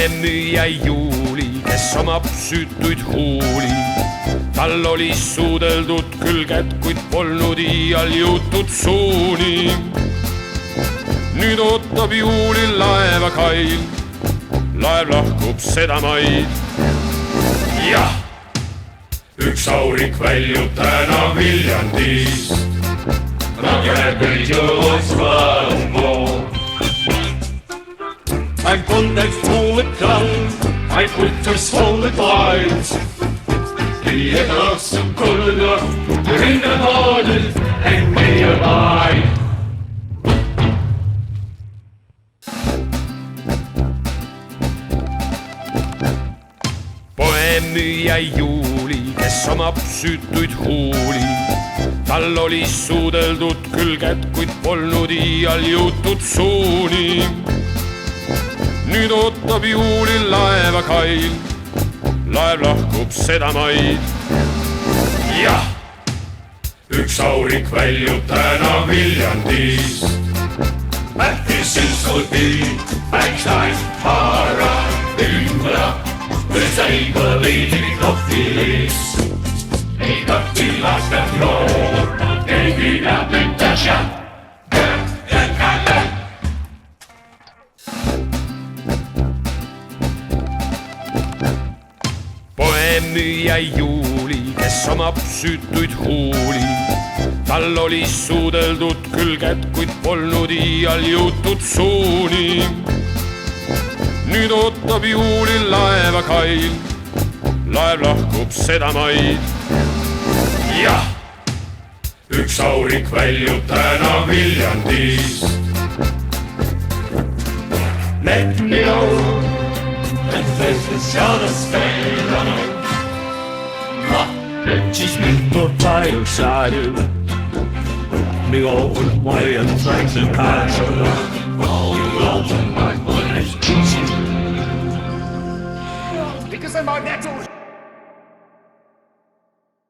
poemüüja Juuli, kes omab süütuid huuli. tal oli suudeldud külged, kuid polnud iial jõutud suuni. nüüd ootab Juulil laeva kail, laev lahkub seda maid. jah, üks aurik väljub täna Viljandist. I put that volle klang, I put das volle Kleid. Die er zum Kulder, in der Norden, en meer bij. poemüüja Juuli, kes omab süütuid huuli. tal oli suudeldud külged, kuid polnud iial jõutud suuni. nüüd ootab Juulil laeva kail, laev lahkub seda maid. jah, üks aurik väljub täna Viljandist. Märkis sindskulpi, Einstein, Hara, Ümbra, Hüsein poliitik kohvilis. Ei tohti lasta noor, ei pidä müttäsä. poemüüja Juuli, kes omab süütuid huuli. tal oli suudeldud külged, kuid polnud iial jõutud suuni. nüüd ootab Juulil laeva kail, laev lahkub seda maid. jah, üks aurik väljub täna Viljandist. Let me know, et veestes jaadas veel. Siis minut vajusaadu, me all my friends and passion. Because of my natural